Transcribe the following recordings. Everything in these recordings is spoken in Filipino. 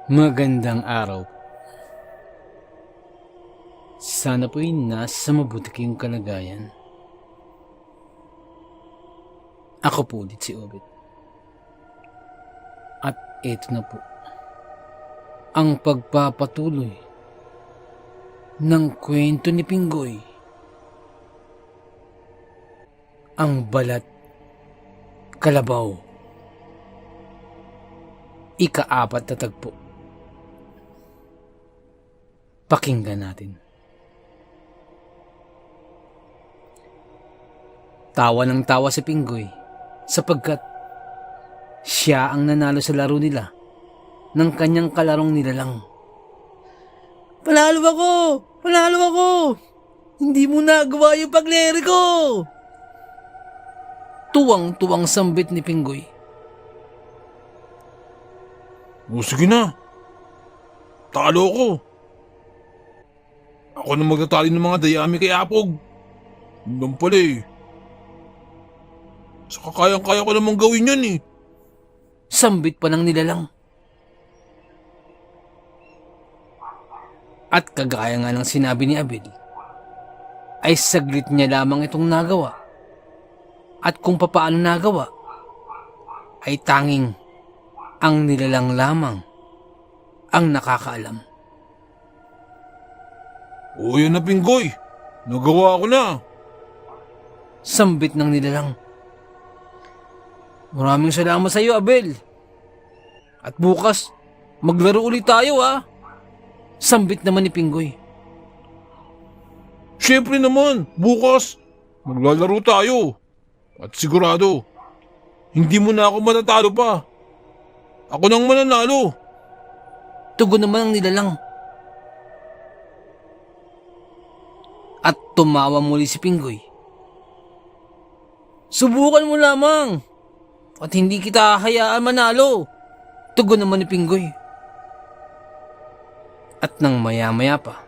Magandang araw. Sana po'y nasa mabuti kayong kalagayan. Ako po ulit si Obet. At eto na po, ang pagpapatuloy ng kwento ni Pinggoy. Ang Balat Kalabaw. Ika-4 na tagpo. Pakinggan natin. Tawa ng tawa si Pinggoy sapagkat siya ang nanalo sa laro nila ng kanyang kalarong nilalang. Panalo ako! Panalo ako! Hindi mo nagawa yung pagleri ko! Tuwang-tuwang sambit ni Pinggoy. O sige na. Talo ko. Ako na magtatali ng mga dayami kay Apog. Hindi pala eh. Saka kayang-kaya ko namang gawin yan eh. Sambit pa ng nilalang. At kagaya nga ng sinabi ni Abel, ay saglit niya lamang itong nagawa. At kung papaano nagawa, ay tanging ang nilalang lamang ang nakakaalam. O yan na Pinggoy. Nagawa ko na. Sambit ng nilalang. Maraming salamat sa iyo, Abel. At bukas, maglaro ulit tayo ha. Sambit naman ni Pinggoy. Siyempre naman, bukas, maglalaro tayo. At sigurado, hindi mo na ako matatalo pa. Ako nang mananalo. Tugon naman ang nilalang. At tumawa muli si Pinggoy. Subukan mo lamang. At hindi kita hayaan manalo. Tugon naman ni Pinggoy. At nang maya-maya pa,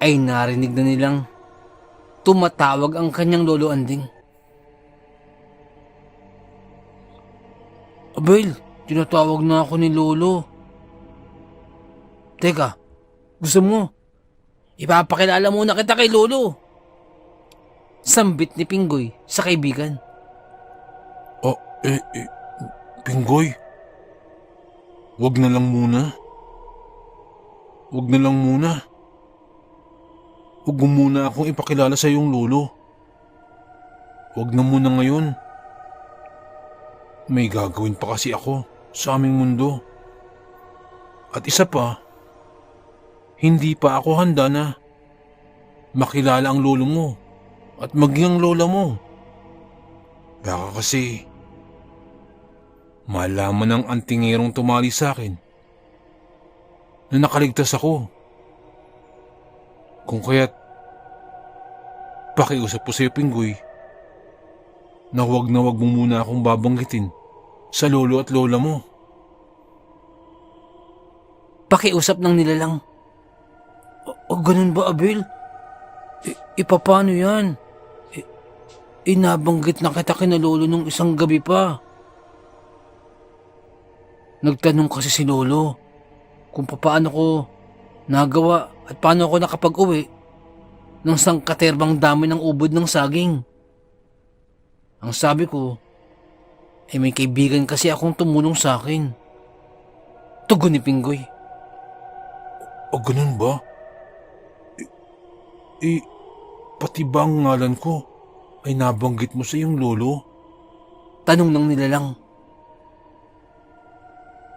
ay narinig na nilang tumatawag ang kanyang lolo Anding. Abel, tinatawag na ako ni lolo. Teka, gusto mo? Ipapakilala muna kita kay lolo. Sambit ni Pinggoy sa kaibigan. Pinggoy. Wag na lang muna. Wag na lang muna. Wag mo muna akong ipakilala sa iyong lolo. Wag na muna ngayon. May gagawin pa kasi ako sa aming mundo. At isa pa, hindi pa ako handa na makilala ang lolo mo at maging ang lola mo. Baka kasi malaman ng antingerong tumali sa akin na nakaligtas ako. Kung kaya't pakiusap po sa iyo, Pinggoy, na wag mo muna akong babanggitin sa lolo at lola mo. Pakiusap ng nilalang. O ganun ba, Abel? Ipapano yan? Inabanggit na kita kina lolo nung isang gabi pa. Nagtanong kasi si lolo kung paano ko nagawa at paano ako nakapag-uwi ng sangkaterbang dami ng ubod ng saging. Ang sabi ko, ay may kaibigan kasi akong tumulong sa akin. Tugon ni Pinggoy. O ganun ba? Pati ba ang ngalan ko ay nabanggit mo sa iyong lolo? Tanong ng nilalang.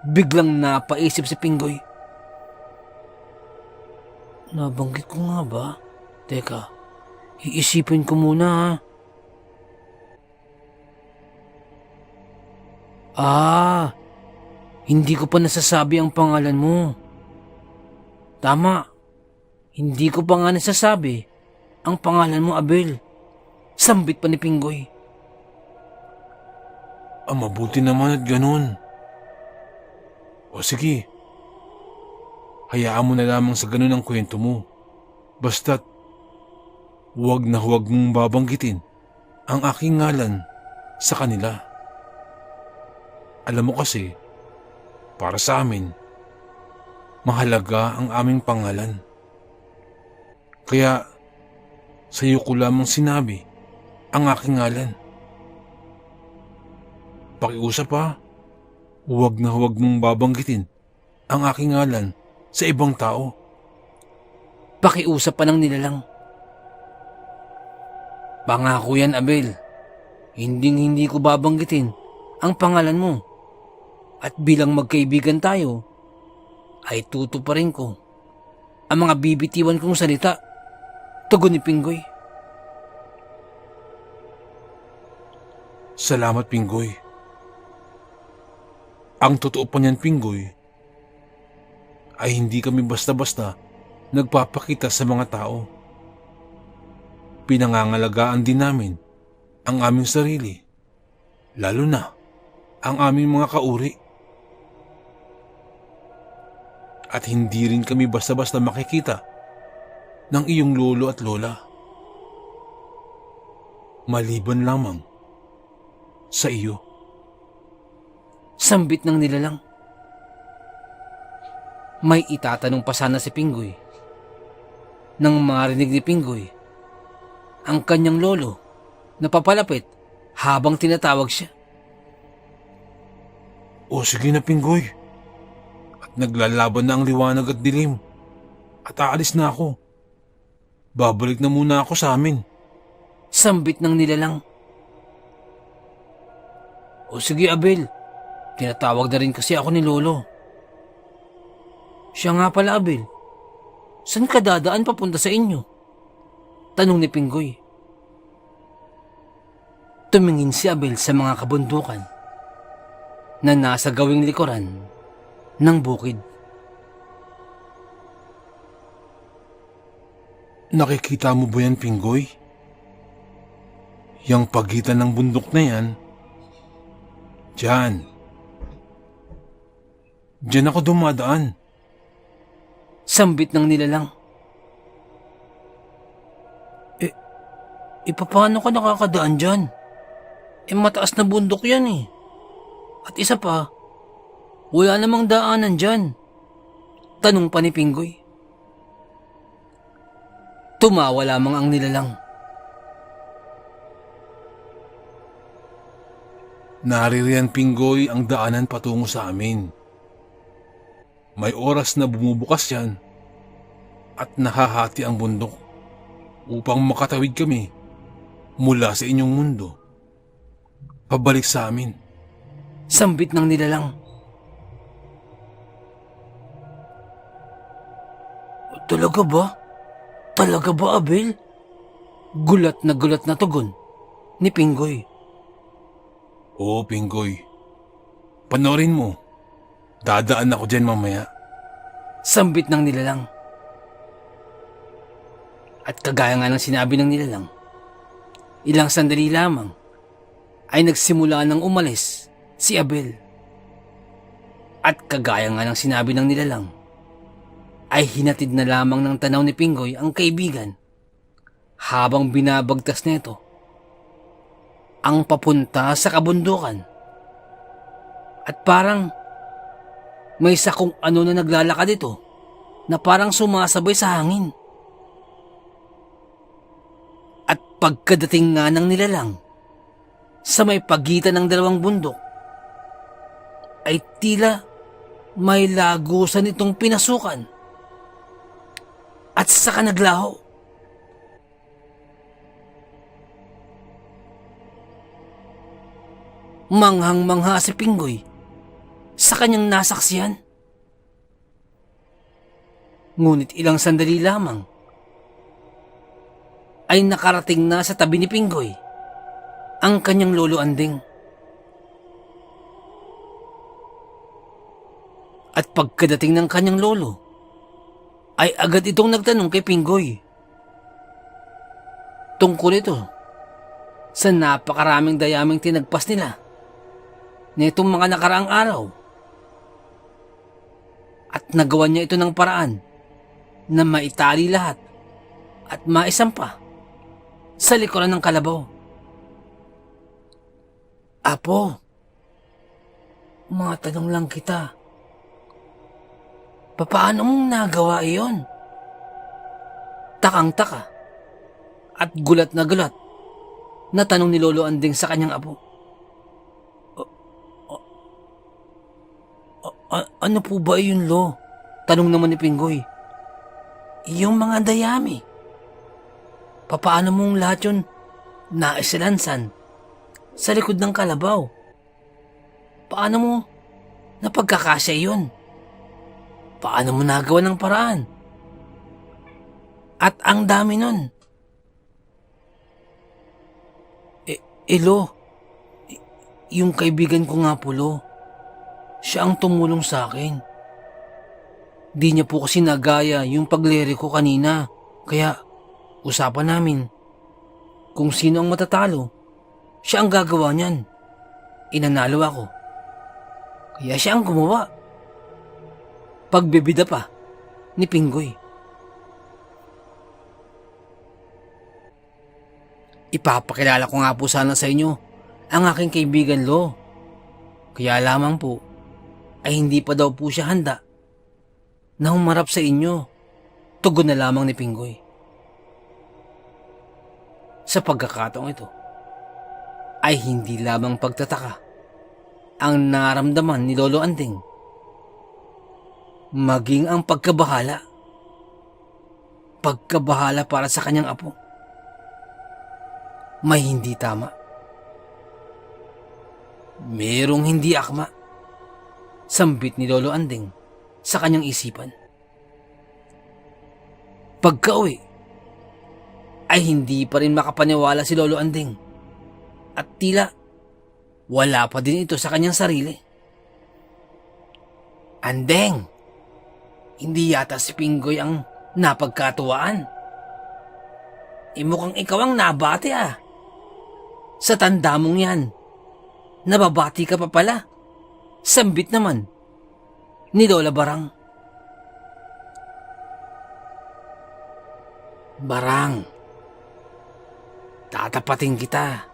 Biglang napaisip si Pinggoy. Nabanggit ko nga ba? Teka, iisipin ko muna ha. Hindi ko pa nasasabi ang pangalan mo. Tama, hindi ko pa nga nasasabi ang pangalan mo, Abel. Sambit pa ni Pinggoy. Mabuti naman at ganun. O sige, hayaan mo na lamang sa ganun ang kwento mo. Basta't huwag na huwag mong babanggitin ang aking ngalan sa kanila. Alam mo kasi, para sa amin, mahalaga ang aming pangalan. Kaya sa iyo ko lamang sinabi ang aking ngalan. Pakiusap ha, huwag na huwag mong babanggitin ang aking ngalan sa ibang tao. Pakiusap pa ng nilalang. Pangako yan, Abel. Hindi ko babanggitin ang pangalan mo. At bilang magkaibigan tayo, ay tutuparin ko ang mga bibitiwan kong salita. Tugon ni Pinggoy. Salamat, Pinggoy. Ang totoo pa niyan, Pinggoy, ay hindi kami basta-basta nagpapakita sa mga tao. Pinangangalagaan din namin ang aming sarili, lalo na ang aming mga kauri. At hindi rin kami basta-basta makikita ng iyong lolo at lola. Maliban lamang sa iyo. Sambit ng nilalang. May itatanong pa sana si Pinggoy. Nang marinig ni Pinggoy ang kanyang lolo na papalapit habang tinatawag siya. O sige na, Pinggoy. At naglalaban na ang liwanag at dilim. At aalis na ako. Babalik na muna ako sa amin. Sambit ng nilalang. O sige, Abel. Tinatawag na rin kasi ako ni lolo. Siya nga pala, Abel. Saan ka dadaan papunta sa inyo? Tanong ni Pinggoy. Tumingin si Abel sa mga kabundukan na nasa gawing likuran ng bukid. Nakikita mo ba yan, Pinggoy? Yang pagitan ng bundok na yan, diyan. Diyan ako dumadaan. Sambit ng nilalang. Paano ka nakakadaan dyan? Mataas na bundok yan eh. At isa pa, wala namang daanan dyan. Tanong pa ni Pinggoy. Tumawa lamang ang nilalang. Naririyan, Pinggoy, ang daanan patungo sa amin. May oras na bumubukas yan at nahahati ang bundok upang makatawid kami mula sa inyong mundo pabalik sa amin. Sambit ng nilalang. Talaga ba? Talaga ba, Abel? Gulat na tugon ni Pinggoy. Oo, Pinggoy. Panoorin mo. Dadaan ako dyan mamaya. Sambit ng nilalang. At kagaya nga ng sinabi ng nilalang, ilang sandali lamang ay nagsimula nang umalis si Abel. At kagaya nga ng sinabi ng nilalang, ay hinatid na lamang ng tanaw ni Pinggoy ang kaibigan habang binabagtas nito ang papunta sa kabundukan. At parang may isa kung ano na naglalakad ito na parang sumasabay sa hangin. At pagkadating nga ng nilalang sa may pagitan ng dalawang bundok, ay tila may lagusan itong pinasukan at saka naglaho. Manghang-mangha si Pinggoy sa kanyang nasaksihan. Ngunit ilang sandali lamang ay nakarating na sa tabi ni Pinggoy ang kanyang lolo Anding. At pagkadating ng kanyang lolo, ay agad itong nagtanong kay Pinggoy tungkol ito sa napakaraming dayaming tinagpas nila nitong mga nakaraang araw. At nagawa niya ito ng paraan na maitali lahat at maisampa sa likuran ng kalabaw. Apo, mga tanong lang kita. Papaano mong nagawa iyon? Takang-taka at gulat na tanong ni Lolo Anding sa kanyang apo. Ano po ba yun, Lo? Tanong naman ni Pinggoy. Yung mga dayami. Papaano mong lahat yun naisilansan sa likod ng kalabaw? Paano mo napagkakasya yun? Paano mo nagawa ng paraan? At ang dami nun. Lo, yung kaibigan ko nga po, Lo, siya ang tumulong sa akin. Di niya po kasi nagaya yung paglere ko kanina. Kaya usapan namin kung sino ang matatalo. Siya ang gagawa niyan. Inanalo ako. Kaya siya ang gumawa. Pagbebida pa ni Pinggoy. Ipapakilala ko nga po sana sa inyo ang aking kaibigan, Lo. Kaya lamang po ay hindi pa daw po siya handa na humarap sa inyo. Tugon na lamang ni Pinggoy. Sa pagkakataong ito ay hindi lamang pagtataka ang naramdaman ni Lolo Anding, maging ang pagkabahala para sa kanyang apo. May hindi tama. Merong hindi akma. Sambit ni Lolo Anding sa kanyang isipan. Pagka-uwi ay hindi pa rin makapaniwala si Lolo Anding at tila wala pa din ito sa kanyang sarili. Andeng, hindi yata si Pinggoy ang napagkatuwaan. Mukhang ikaw ang nabati ah. Sa tanda mong yan, nababati ka pa pala. Sambit naman ni Lola Barang. Barang, tatapatin kita.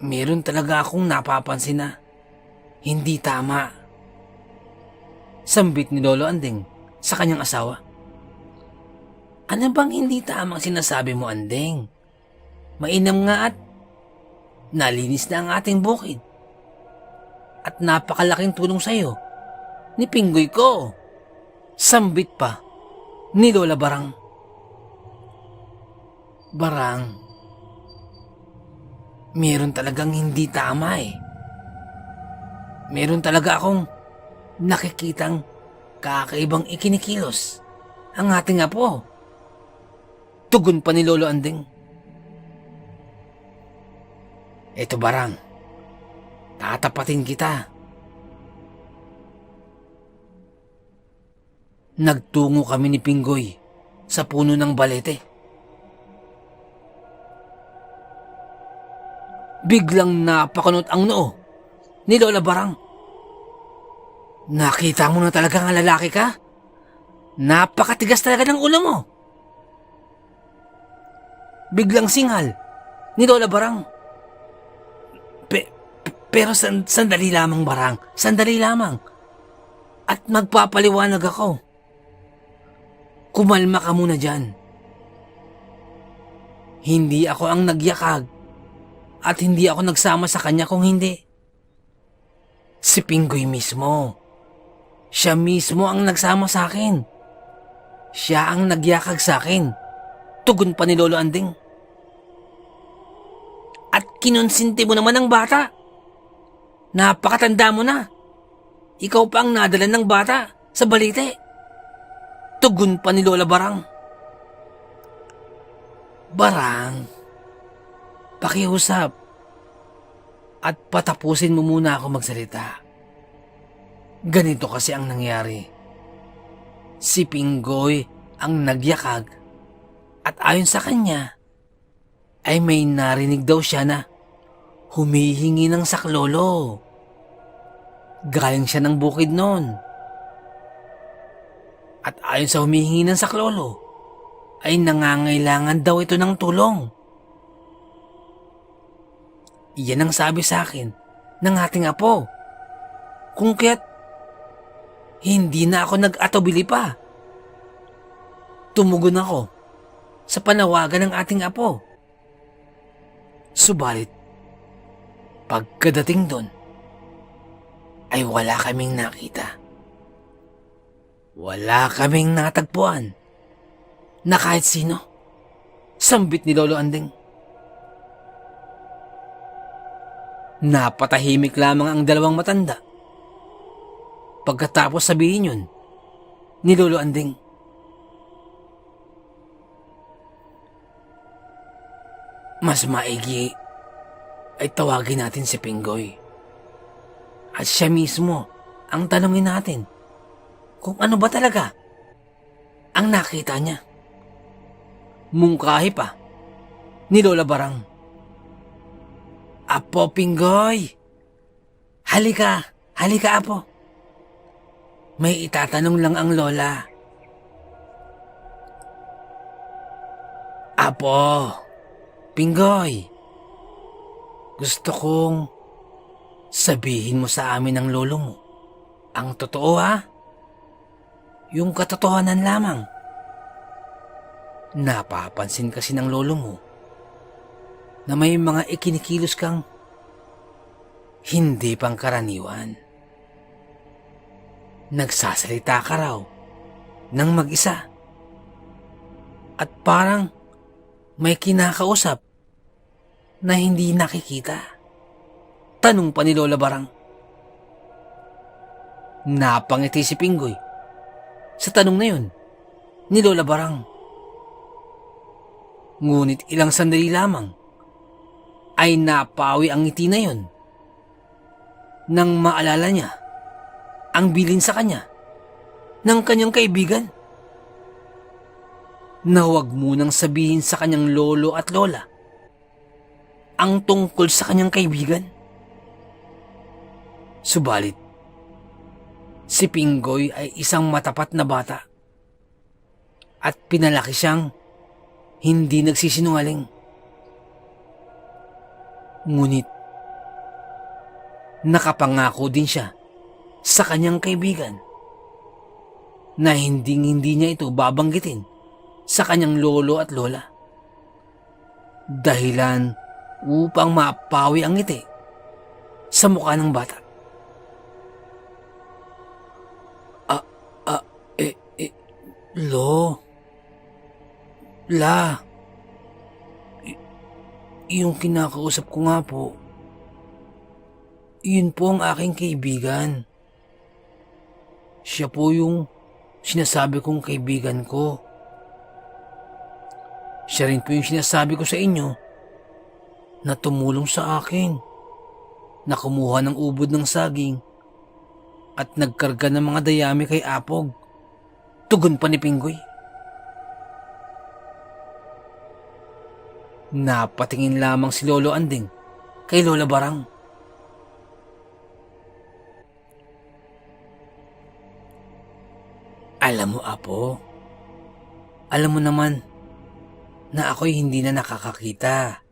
Meron talaga akong napapansin na hindi tama. Sambit ni Lolo Anding sa kanyang asawa. Ano bang hindi tamang sinasabi mo, Anding? Mainam nga at nalinis na ang ating bukid. At napakalaking tulong sa'yo ni Pinggoy ko. Sambit pa ni Lola Barang. Barang, meron talagang hindi tama eh. Meron talaga akong nakikitang kakaibang ikinikilos ang ating apo. Tugon pa ni Lolo Anding. Eto Barang, tatapatin kita. Nagtungo kami ni Pinggoy sa puno ng balete. Biglang napakunot ang noo ni Lola Barang. Nakita mo na talaga nga lalaki ka? Napakatigas talaga ng ulo mo. Biglang singal ni Lola Barang. Pero sandali lamang, Barang. Sandali lamang. At magpapaliwanag ako. Kumalma ka muna dyan. Hindi ako ang nagyakag at hindi ako nagsama sa kanya kung hindi. Si Pinggoy mismo. Siya mismo ang nagsama sa akin. Siya ang nagyakag sa akin. Tugon pa ni Lolo Anding. At kinonsinti mo naman ang bata. Napakatanda mo na. Ikaw pa ang nadala ng bata sa balite. Tugon pa ni Lola Barang. Barang, pakiusap at patapusin mo muna ako magsalita. Ganito kasi ang nangyari. Si Pinggoy ang nagyakag at ayon sa kanya ay may narinig daw siya na humihingi ng saklolo. Galing siya ng bukid noon. At ayon sa humihingi ng saklolo, ay nangangailangan daw ito ng tulong. Iyan ang sabi sa akin ng ating apo. Kung kaya't Hindi na ako nag-atubili pa. Tumugon ako sa panawagan ng ating apo. Subalit, pagkadating doon, ay wala kaming nakita. Wala kaming natagpuan na kahit sino. Sambit ni Lolo Anding. Napatahimik lamang ang dalawang matanda. Pagkatapos sabihin yun ni Lolo Anding. Mas maigi ay tawagin natin si Pinggoy. At siya mismo ang tanungin natin kung ano ba talaga ang nakita niya. Mungkahi pa ni Lola Barang. Apo Pinggoy! Halika apo. May itatanong lang ang Lola. Apo, Pinggoy, gusto kong sabihin mo sa amin ng lolo mo ang totoo, ha? Yung katotohanan lamang. Napapansin kasi ng lolo mo na may mga ikinikilos kang hindi pangkaraniwan. Nagsasalita ka raw ng mag-isa at parang may kinakausap na hindi nakikita. Tanong pa ni Lola Barang. Napangiti si Pinggoy sa tanong na yun ni Lola Barang. Ngunit ilang sandali lamang ay napawi ang ngiti na yun nang maalala niya ang bilin sa kanya ng kanyang kaibigan na huwag munang sabihin sa kanyang lolo at lola ang tungkol sa kanyang kaibigan. Subalit, si Pinggoy ay isang matapat na bata at pinalaki siyang hindi nagsisinungaling. Ngunit, nakapangako din siya sa kanyang kaibigan na hindi niya ito babanggitin sa kanyang lolo at lola. Dahilan upang mapawi ang ngiti sa mukha ng bata. Yung kinakausap ko nga po, yun po ang aking kaibigan. Siya po yung sinasabi kong kaibigan ko. Siya rin po yung sinasabi ko sa inyo na tumulong sa akin, na kumuha ng ubod ng saging at nagkarga ng mga dayami kay Apog. Tugon pa ni Pinggoy. Napatingin lamang si Lolo Anding kay Lola Barang. Alam mo, Apo, alam mo naman na ako'y hindi na nakakakita.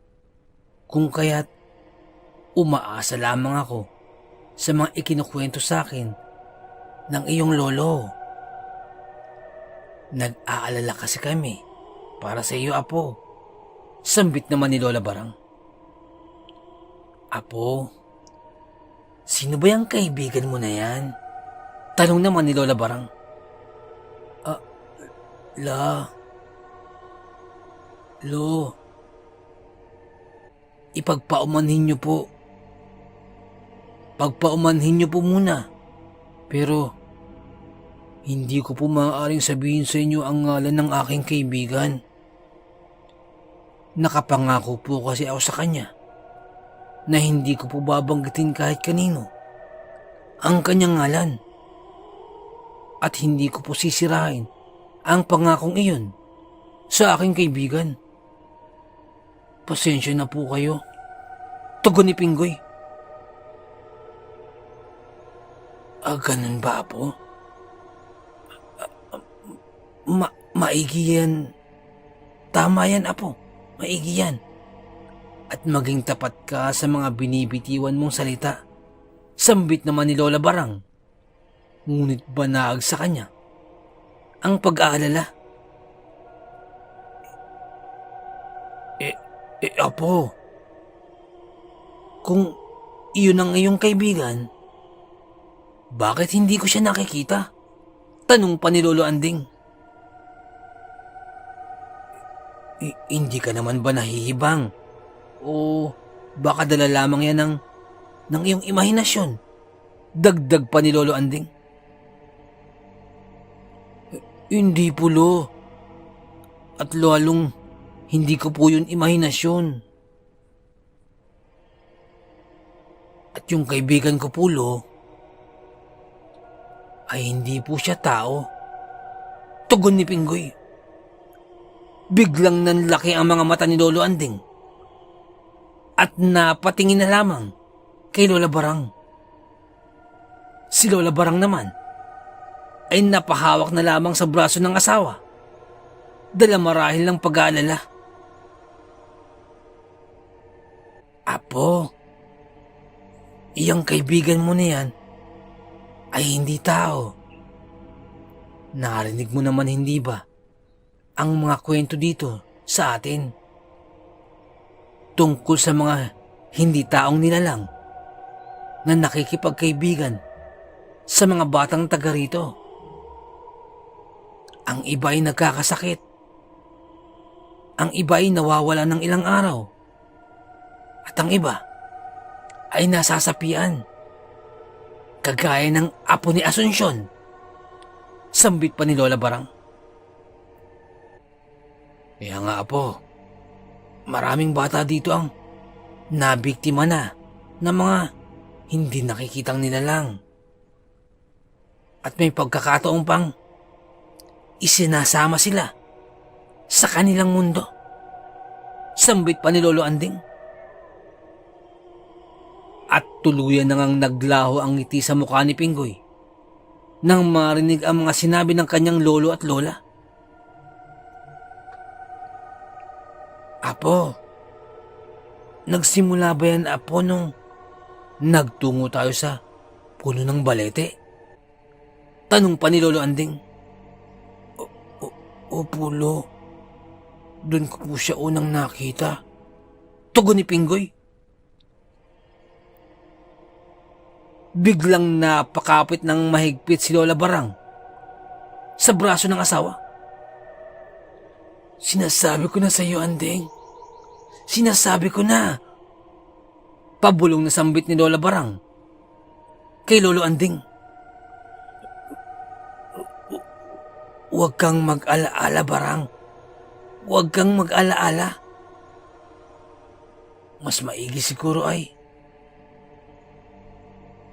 Kung kaya't umaasa lamang ako sa mga ikinukwento sa akin ng iyong lolo. Nag-aalala kasi kami para sa iyo, Apo. Sambit naman ni Lola Barang. Apo, sino ba yung kaibigan mo na yan? Tanong naman ni Lola Barang. Lo, ipagpaumanhin niyo po. Pagpaumanhin niyo po muna. Pero, hindi ko po maaaring sabihin sa inyo ang ngalan ng aking kaibigan. Nakapangako po kasi ako sa kanya na hindi ko po babanggitin kahit kanino ang kanyang ngalan. At hindi ko po sisirain ang pangakong iyon sa aking kaibigan. Pasensya na po kayo. Tugon ni Pinggoy. Ganun ba, Apo? Maigi yan. Tama yan, Apo. Maigi yan. At maging tapat ka sa mga binibitiwan mong salita. Sambit naman ni Lola Barang. Ngunit banag sa kanya ang pag-aalala. Apo, kung iyon ang iyong kaibigan, bakit hindi ko siya nakikita? Tanong pa ni Lolo Anding. Hindi ka naman ba nahihibang? O baka dala lamang yan ng iyong imahinasyon? Dagdag pa ni Lolo Anding. Hindi po, Lo. At lalong hindi ko po yun imahinasyon. At yung kaibigan ko po, Lo, ay hindi po siya tao. Tugon ni Pinggoy. Biglang nanlaki ang mga mata ni Lolo Anding at napatingin na lamang kay Lola Barang. Si Lola Barang naman ay napahawak na lamang sa braso ng asawa, dala marahil ng pag-aalala. Apo, iyang kaibigan mo na yan ay hindi tao. Narinig mo naman, hindi ba, ang mga kwento dito sa atin tungkol sa mga hindi taong nilalang na nakikipagkaibigan sa mga batang taga rito. Ang iba ay nagkakasakit. Ang iba ay nawawala ng ilang araw. At ang iba ay nasasapian. Kagaya ng apo ni Asunsyon. Sambit pa ni Lola Barang. Kaya nga, Apo, maraming bata dito ang nabiktima na ng mga hindi nakikitang nilalang. At may pagkakataong pang isinasama sila sa kanilang mundo. Sambit pa ni Lolo Anding. At tuluyan na ngang naglaho ang ngiti sa mukha ni Pinggoy nang marinig ang mga sinabi ng kanyang lolo at lola. Apo, nagsimula ba yan, Apo, nung nagtungo tayo sa puno ng balete? Tanong pa ni Lolo Anding. Opo, Lo. Doon ko po siya unang nakita. Tugon ni Pinggoy. Biglang napakapit ng mahigpit si Lola Barang sa braso ng asawa. Sinasabi ko na sa iyo, Anding. Sinasabi ko na. Pabulong na sambit ni Lola Barang kay Lolo Anding. Huwag kang mag-alaala, Barang. Huwag kang mag-alaala. Mas maigi siguro ay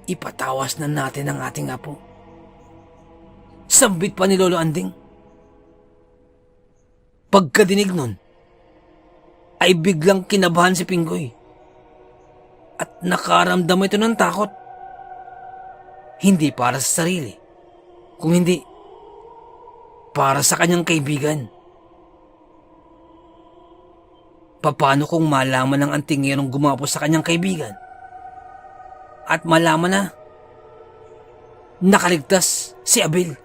ipatawas na natin ang ating apo. Sambit pa ni Lolo Anding. Pagkadinig nun, ay biglang kinabahan si Pinggoy at nakaramdam ito ng takot. Hindi para sa sarili, kung hindi para sa kanyang kaibigan. Paano kung malaman ng antingerong gumapos sa kanyang kaibigan at malaman na nakaligtas si Abel?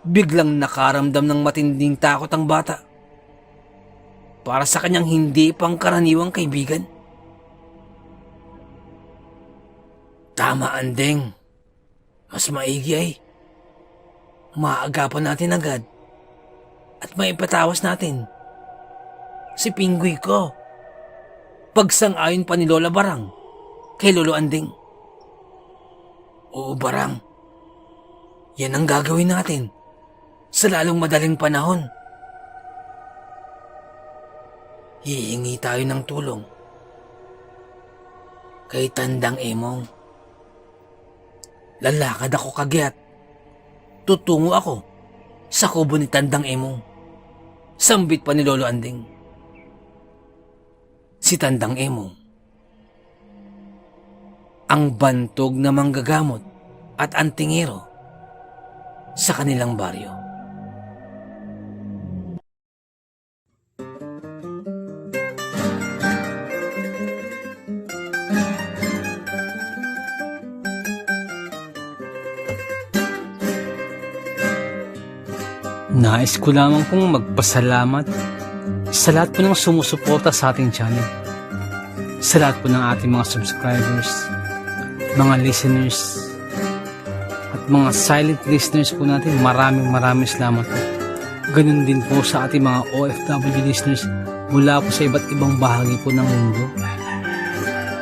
Biglang nakaramdam ng matinding takot ang bata para sa kanyang hindi pangkaraniwang kaibigan. Tama, Andeng. Mas maigi ay maagapan natin agad at maipatawas natin si Pinggoy ko. Pagsang-ayon pa ni Lola Barang kay Lolo Anding. Oo, Barang. Yan ang gagawin natin sa lalong madaling panahon. Hihingi tayo ng tulong kay Tandang Emong. Lalakad ako kagyat. Tutungo ako sa kubo ni Tandang Emong. Sambit pa ni Lolo Anding. Si Tandang Emong, ang bantog na manggagamot at antingero sa kanilang baryo. Nais ko lamang pong magpasalamat sa lahat po ng sumusuporta sa ating channel. Sa lahat po ng ating mga subscribers, mga listeners, at mga silent listeners po natin. Maraming salamat po. Ganun din po sa ating mga OFW listeners mula po sa iba't ibang bahagi po ng mundo.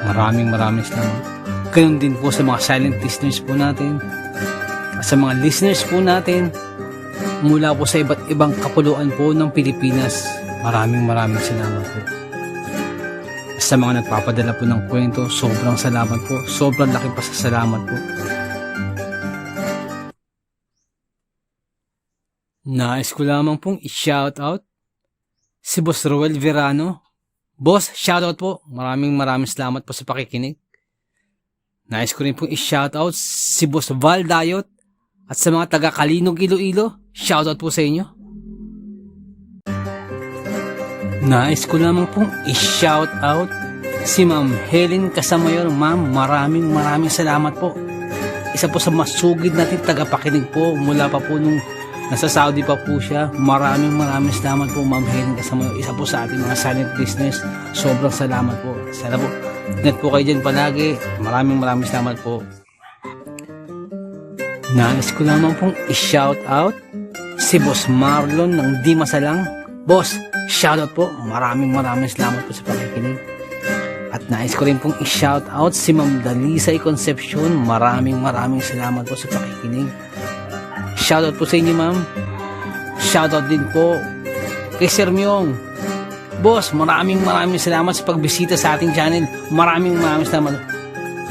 Maraming salamat. Ganun din po sa mga silent listeners po natin at sa mga listeners po natin mula po sa iba't ibang kapuluan po ng Pilipinas. Maraming salamat po. Sa mga nagpapadala po ng kwento, sobrang salamat po. Sobrang laki pasasalamat po. Nais ko lamang pong i-shoutout si Boss Roel Verano. Boss, shoutout po. Maraming salamat po sa pakikinig. Nais ko rin pong i-shoutout si Boss Val Dayot at sa mga taga Kalinog, Iloilo. Shoutout po sa inyo. Nais ko lamang pong i-shoutout si Ma'am Helen Casamayor. Ma'am, maraming salamat po. Isa po sa masugid natin tagapakinig po mula pa po nung nasa Saudi pa po siya. Maraming salamat po, Ma'am Helen Casamayor. Isa po sa ating mga silent listeners. Sobrang salamat po. Sana po, net po kayo dyan palagi. Maraming salamat po. Nais ko lamang pong i-shoutout si Boss Marlon ng Di Masalang. Boss, shoutout po. Maraming salamat po sa pakikinig. At nais ko rin pong i-shoutout si Ma'am Dalisay Concepcion. Maraming salamat po sa pakikinig. Shoutout po sa inyo, ma'am. Shoutout din po kay Sir Myong. Boss, maraming salamat sa pagbisita sa ating channel. Maraming salamat.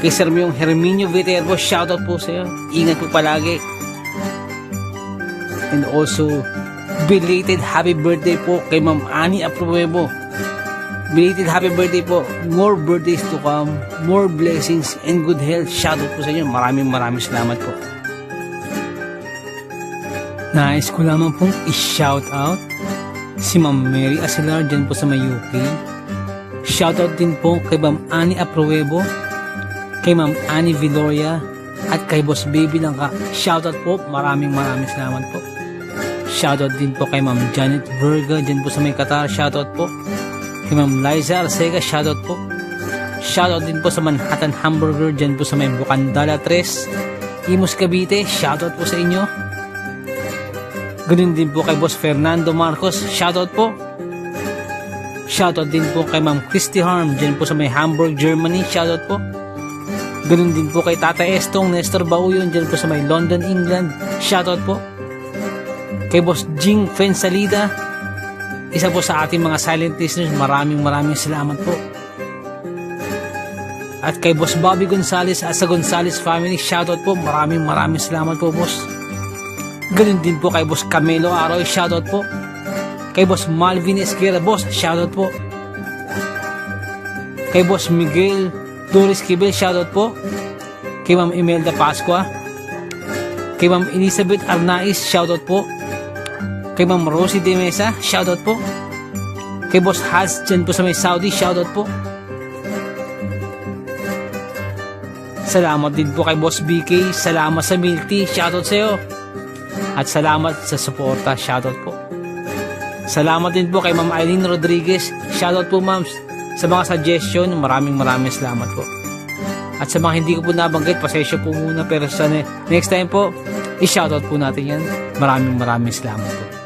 Kay Sir Myong Herminio Viterbo, shoutout po sa iyo. Ingat po palagi. And also, belated happy birthday po kay Ma'am Ani Apruebo. Belated happy birthday po. More birthdays to come. More blessings and good health. Shoutout po sa inyo. Maraming salamat po. Nais ko lamang pong i-shoutout si Ma'am Mary Asilar dyan po sa may UK. Shoutout din po kay Ma'am Ani Apruebo, kay Ma'am Ani Viloria, at kay Boss Baby Langka. Shoutout po. Maraming salamat po. Shoutout din po kay Ma'am Janet Verga dyan po sa may Qatar. Shoutout po. Kay Ma'am Liza Arcega. Shoutout po. Shoutout din po sa Manhattan Hamburger dyan po sa may Bukandala 3, Imus Cavite. Shoutout po sa inyo. Ganun din po kay Boss Fernando Marcos. Shoutout po. Shoutout din po kay Ma'am Christy Harm dyan po sa may Hamburg, Germany. Shoutout po. Ganun din po kay Tata Estong Nestor Bauyon dyan po sa may London, England. Shoutout po. Kay Boss Jing Fensalida, isa po sa ating mga silent listeners. Maraming salamat po. At kay Boss Bobby Gonzales at sa Gonzales family. Shoutout po. Maraming salamat po, boss. Ganun din po kay Boss Camelo Aroy. Shoutout po. Kay Boss Malvin Esquera. Boss, shoutout po. Kay Boss Miguel Doris Kibel. Shoutout po. Kay Ma'am Imelda Pascua. Kay Ma'am Elizabeth Arnaiz. Shoutout po. Kay Ma'am Rosie De Mesa. Shoutout po. Kay Boss Haz dyan po sa may Saudi. Shoutout po. Salamat din po kay Boss BK. Salamat sa milk tea. Shoutout sa iyo. At salamat sa suporta. Shoutout po. Salamat din po kay Ma'am Eileen Rodriguez. Shoutout po, ma'am, sa mga suggestion. Maraming salamat po. At sa mga hindi ko po nabanggit, pasensya po muna. Pero sa next time po, i-shoutout po natin yan. Maraming salamat po.